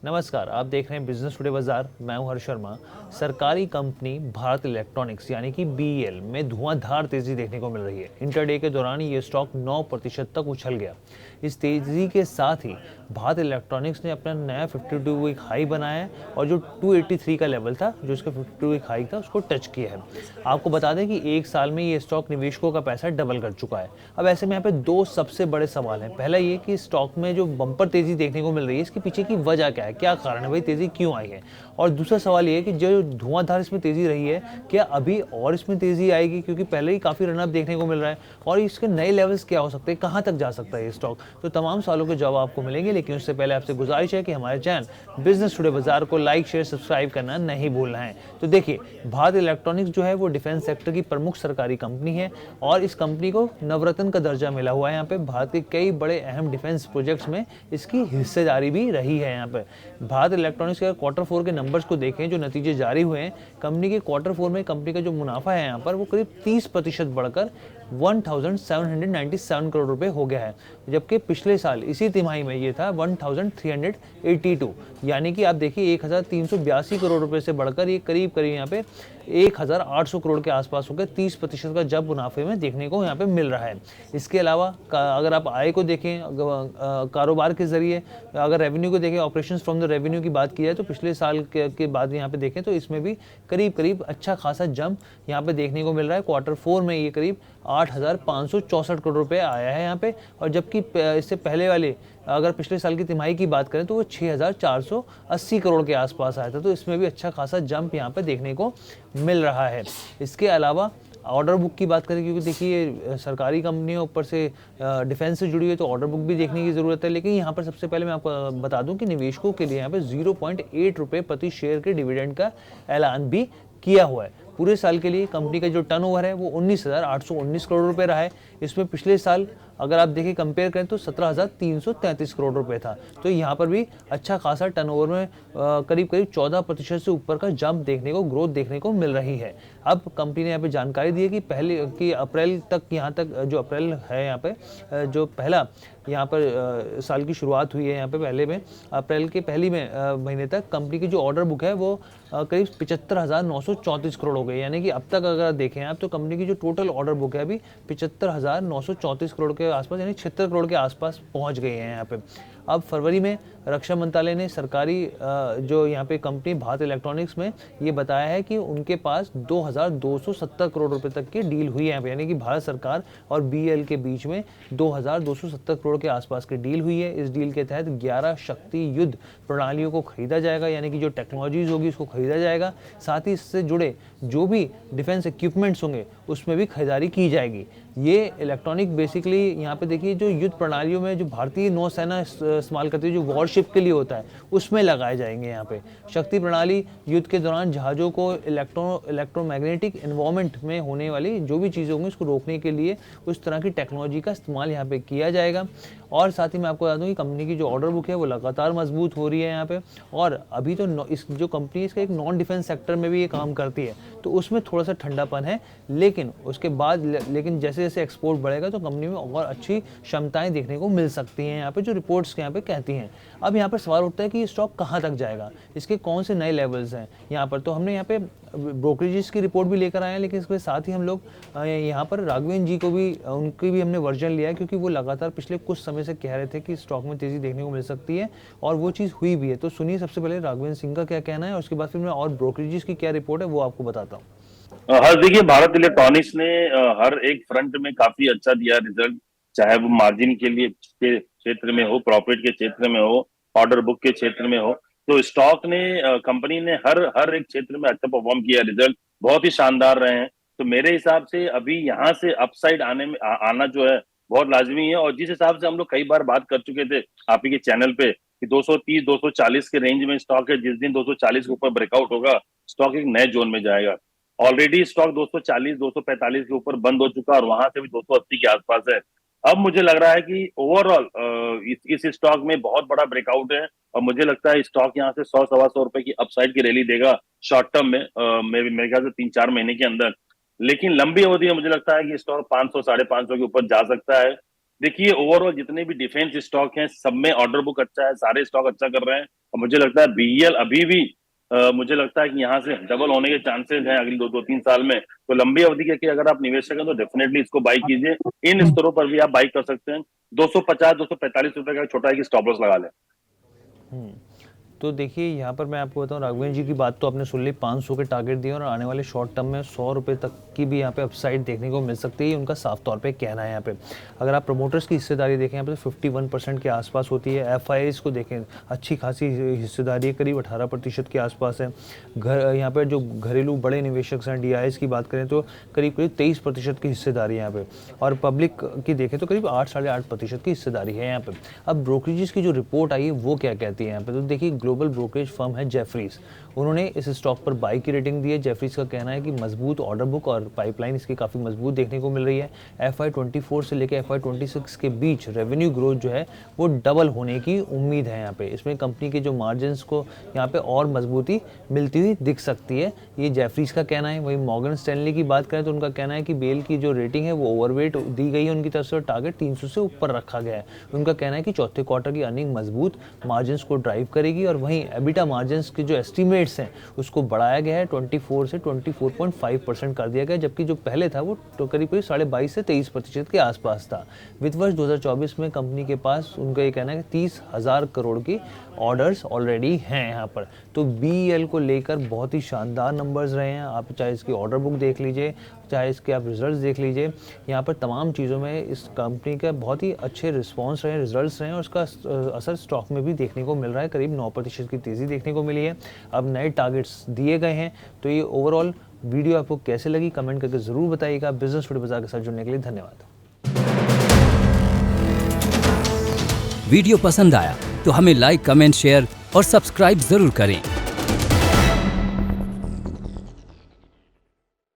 नमस्कार, आप देख रहे हैं बिजनेस टुडे बाजार। मैं हूं हर्ष शर्मा। सरकारी कंपनी भारत इलेक्ट्रॉनिक्स यानी कि बीईएल में धुआंधार तेजी देखने को मिल रही है। इंटरडे के दौरान ये स्टॉक 9% तक उछल गया। इस तेजी के साथ ही भारत इलेक्ट्रॉनिक्स ने अपना नया 52 वीक हाई बनाया है और जो 283 का लेवल था, जो इसका 52 वीक हाई था, उसको टच किया है। आपको बता दें कि एक साल में ये स्टॉक निवेशकों का पैसा डबल कर चुका है। अब ऐसे में यहाँ पे दो सबसे बड़े सवाल हैं। पहला ये कि स्टॉक में जो बम्पर तेजी देखने को मिल रही है, इसके पीछे की वजह क्या है, क्या कारण है, भाई तेजी क्यों आई है। और दूसरा सवाल ये है कि जो धुआंधार इसमें तेजी रही है, क्या अभी और इसमें तेजी आएगी, क्योंकि पहले ही काफी रनअप देखने को मिल रहा है। और इसके नए लेवल्स क्या हो सकते हैं, कहां तक जा सकता है ये स्टॉक। तो तमाम सवालों के जवाब आपको मिलेंगे, लेकिन उससे पहले आपसे गुजारिश है कि हमारे चैनल बिजनेस टुडे बाजार को लाइक शेयर सब्सक्राइब करना नहीं भूलना है। तो देखिए, भारत इलेक्ट्रॉनिक्स जो है वो डिफेंस सेक्टर की प्रमुख सरकारी कंपनी है और इस कंपनी को नवरत्न का दर्जा मिला हुआ है। यहाँ पे भारत के कई बड़े अहम डिफेंस प्रोजेक्ट्स में इसकी हिस्सेदारी भी रही है। यहाँ पे भारत इलेक्ट्रॉनिक्स के Q4 के नंबर्स को देखें, जो नतीजे जारी हुए हैं, कंपनी के Q4 में कंपनी का जो मुनाफा है यहाँ पर वो करीब 30% बढ़कर 1797 करोड़ रुपए हो गया है, जबकि पिछले साल इसी तिमाही में ये था 1382, यानी कि आप देखिए 1382 करोड़ रुपए से बढ़कर ये करीब करीब यहाँ पे 1800 करोड़ के आसपास हो गया। 30% का जब मुनाफे में देखने को यहाँ पे मिल रहा है। इसके अलावा अगर आप आय को देखें, कारोबार के जरिए अगर रेवेन्यू को देखें, ऑपरेशंस फ्रॉम द रेवेन्यू की बात की जाए, तो पिछले साल के बाद यहाँ पे देखें तो इसमें भी करीब करीब अच्छा खासा जंप यहाँ पे देखने को मिल रहा है। Q4 में ये करीब 8,564 करोड़ रुपए आया है यहाँ पे, और जबकि इससे पहले वाले अगर पिछले साल की तिमाही की बात करें तो वो 6,480 करोड़ के आसपास आया था। तो इसमें भी अच्छा खासा जंप यहाँ पे देखने को मिल रहा है। इसके अलावा ऑर्डर बुक की बात करें, क्योंकि देखिए सरकारी कंपनियों ऊपर से डिफेंस से जुड़ी हुई है, तो ऑर्डर बुक भी देखने की ज़रूरत है। लेकिन यहाँ पर सबसे पहले मैं आपको बता दूं कि निवेशकों के लिए यहाँ पे 0.8 रुपये प्रति शेयर के डिविडेंड का ऐलान भी किया हुआ है। पूरे साल के लिए कंपनी का जो टर्नओवर है वो 19,819 करोड़ रुपए रहा है। इसमें पिछले साल अगर आप देखें, कंपेयर करें तो 17,333 करोड़ रुपए था। तो यहाँ पर भी अच्छा खासा टर्नओवर में करीब करीब 14% से ऊपर का जंप देखने को, ग्रोथ देखने को मिल रही है। अब कंपनी ने यहाँ पे जानकारी दी है कि पहले कि अप्रैल तक, यहाँ तक जो अप्रैल है, यहाँ पे जो पहला यहाँ पर साल की शुरुआत हुई है, यहाँ पे पहले में अप्रैल के पहली में महीने तक कंपनी की जो ऑर्डर बुक है वो करीब 75,934 करोड़ हो गई। यानी कि अब तक अगर देखें आप, तो कंपनी की जो टोटल ऑर्डर बुक है अभी 75,934 करोड़ के आसपास, यानी 76 करोड़ के आसपास पहुंच गए हैं यहाँ पे। अब फरवरी में रक्षा मंत्रालय ने सरकारी जो यहाँ पे कंपनी भारत इलेक्ट्रॉनिक्स में ये बताया है कि उनके पास 2,270 करोड़ रुपए तक की डील हुई है, यानी कि भारत सरकार और बीएल के बीच में 2,270 करोड़ के आसपास की डील हुई है। इस डील के तहत 11 शक्ति युद्ध प्रणालियों को खरीदा जाएगा, यानी कि जो टेक्नोलॉजीज होगी उसको खरीदा जाएगा। साथ ही इससे जुड़े जो भी डिफेंस इक्विपमेंट्स होंगे उसमें भी खरीदारी की जाएगी। ये इलेक्ट्रॉनिक बेसिकली यहाँ पे देखिए, जो युद्ध प्रणालियों में जो भारतीय नौसेना इस्तेमाल करती है, जो वॉरशिप के लिए होता है, उसमें लगाए जाएंगे। यहाँ पे शक्ति प्रणाली युद्ध के दौरान जहाज़ों को इलेक्ट्रोमैग्नेटिक एनवायरनमेंट में होने वाली जो भी चीज़ें होंगी उसको रोकने के लिए उस तरह की टेक्नोलॉजी का इस्तेमाल यहाँ पे किया जाएगा। और साथ ही मैं आपको बता दूं कि कंपनी की जो ऑर्डर बुक है वो लगातार मजबूत हो रही है यहाँ पे। और अभी तो इस जो कंपनी इसका एक नॉन डिफेंस सेक्टर में भी ये काम करती है, तो उसमें थोड़ा सा ठंडापन है। लेकिन उसके बाद जैसे जैसे एक्सपोर्ट बढ़ेगा तो कंपनी में और अच्छी क्षमताएं देखने को मिल सकती हैं, यहाँ पे जो रिपोर्ट्स यहाँ पे कहती हैं। अब यहाँ पर सवाल उठता है कि ये स्टॉक कहाँ तक जाएगा, इसके कौन से नए लेवल्स हैं यहाँ पर। तो हमने यहाँ पे ब्रोकरेजेस की रिपोर्ट भी लेकर आए हैं, लेकिन इसके साथ ही हम लोग यहाँ पर राघवेंद्र जी को भी, उनकी भी हमने वर्जन लिया है, क्योंकि वो लगातार पिछले कुछ समय से कह रहे थे कि स्टॉक में तेजी देखने को मिल सकती है, और वो चीज़ हुई भी है। तो सुनिए सबसे पहले राघवेंद्र सिंह का क्या कहना है, और उसके बाद फिर मैं और ब्रोकरेजेस की क्या रिपोर्ट है वो आपको बताता हूँ। हर देखिए, भारत इलेक्ट्रॉनिक्स ने हर एक फ्रंट में काफी अच्छा दिया रिजल्ट, चाहे वो मार्जिन के लिए के क्षेत्र में हो, प्रॉफिट के क्षेत्र में हो, ऑर्डर बुक के क्षेत्र में हो। तो स्टॉक ने, कंपनी ने हर हर एक क्षेत्र में अच्छा परफॉर्म किया, रिजल्ट बहुत ही शानदार रहे हैं। तो मेरे हिसाब से अभी यहाँ से अपसाइड आना जो है बहुत लाजमी है। और जिस हिसाब से हम लोग कई बार बात कर चुके थे आप ही के चैनल पे कि 230 240 के रेंज में स्टॉक है, जिस दिन 240 के ऊपर ब्रेकआउट होगा स्टॉक एक नए जोन में जाएगा। ऑलरेडी स्टॉक 240 245 के ऊपर बंद हो चुका और वहां से भी 280 के आसपास है। अब मुझे लग रहा है कि ओवरऑल इस स्टॉक में बहुत बड़ा ब्रेकआउट है, और मुझे लगता है स्टॉक यहाँ से 100 सवा 100 रुपए की अपसाइड की रैली देगा शॉर्ट टर्म में, मेरे ख्याल से 3-4 महीने के अंदर। लेकिन लंबी अवधि में मुझे लगता है कि स्टॉक 500 550 के ऊपर जा सकता है। देखिए ओवरऑल जितने भी डिफेंस स्टॉक हैं सब में ऑर्डर बुक अच्छा है, सारे स्टॉक अच्छा कर रहे हैं और मुझे लगता है बीईएल अभी भी मुझे लगता है कि यहाँ से डबल होने के चांसेस हैं अगले 2-3 साल में। तो लंबी अवधि के अगर आप निवेशक हैं तो डेफिनेटली इसको बाई कीजिए। इन स्तरों पर भी आप बाई कर सकते हैं। 250-245 रुपए का छोटा है स्टॉप लॉस लगा लें। तो देखिए यहाँ पर मैं आपको बताऊँ, राघवेंद्र जी की बात तो आपने सुन ली, 500 के टारगेट दिए और आने वाले शॉर्ट टर्म में 100 रुपये तक की भी यहाँ पे अपसाइड देखने को मिल सकती है, उनका साफ तौर पे कहना है। यहाँ पे अगर आप प्रमोटर्स की हिस्सेदारी देखें यहाँ पे 51% के आसपास होती है। FIIs को देखें अच्छी खासी हिस्सेदारी है, करीब 18% के आसपास है। यहाँ पर जो घरेलू बड़े निवेशक हैं DIIs की बात करें तो करीब 23% की हिस्सेदारी है यहाँ पे, और पब्लिक की देखें तो करीब 8-8.5% की हिस्सेदारी है यहाँ पे। अब ब्रोकरेजेस की जो रिपोर्ट आई है वो क्या कहती है यहाँ पे, तो देखिए ग्लोबल ब्रोकरेज फर्म है जेफरीज, उन्होंने इस स्टॉक पर बाई की रेटिंग दी है। जेफरीज का कहना है कि मजबूत ऑर्डर बुक और पाइपलाइन इसकी काफ़ी मजबूत देखने को मिल रही है। FY24 से लेकर FY26 के बीच रेवेन्यू ग्रोथ जो है वो डबल होने की उम्मीद है यहाँ पे। इसमें कंपनी के जो मार्जिन्स को यहाँ पे और मजबूती मिलती हुई दिख सकती है, ये जेफरीज का कहना है। वहीं मॉर्गन स्टैनली की बात करें तो उनका कहना है कि बेल की जो रेटिंग है वो ओवरवेट दी गई है उनकी तरफ से और टारगेट 300 से ऊपर रखा गया है। उनका कहना है कि चौथे क्वार्टर की अर्निंग मजबूत मार्जिन्स को ड्राइव करेगी और वहीं एबिटा मार्जिन्स के जो एस्टिमेट्स हैं उसको बढ़ाया गया है, 24 से 24.5% कर दिया गया, जबकि जो पहले था वो तो करीब 22.5 से 23% के आसपास था। वित्त वर्ष 2024 में कंपनी के पास उनका ये कहना है कि 30,000 करोड़ की ऑर्डर्स ऑलरेडी हैं यहाँ पर। तो BEL को लेकर बहुत ही शानदार नंबर्स रहे हैं। आप चाहे इसकी ऑर्डर बुक देख लीजिए, चाहे इसके आप रिजल्ट्स देख लीजिए, यहाँ पर तमाम चीज़ों में इस कंपनी का बहुत ही अच्छे रिस्पांस रहे, रिजल्ट्स रहे और उसका असर स्टॉक में भी देखने को मिल रहा है। करीब 9% की तेज़ी देखने को मिली है। अब नए टारगेट्स दिए गए हैं। तो ये ओवरऑल वीडियो आपको कैसे लगी कमेंट करके ज़रूर बताइएगा। बिजनेस टुडे बाजार के साथ जुड़ने के लिए धन्यवाद। वीडियो पसंद आया तो हमें लाइक, कमेंट, शेयर और सब्सक्राइब जरूर करें।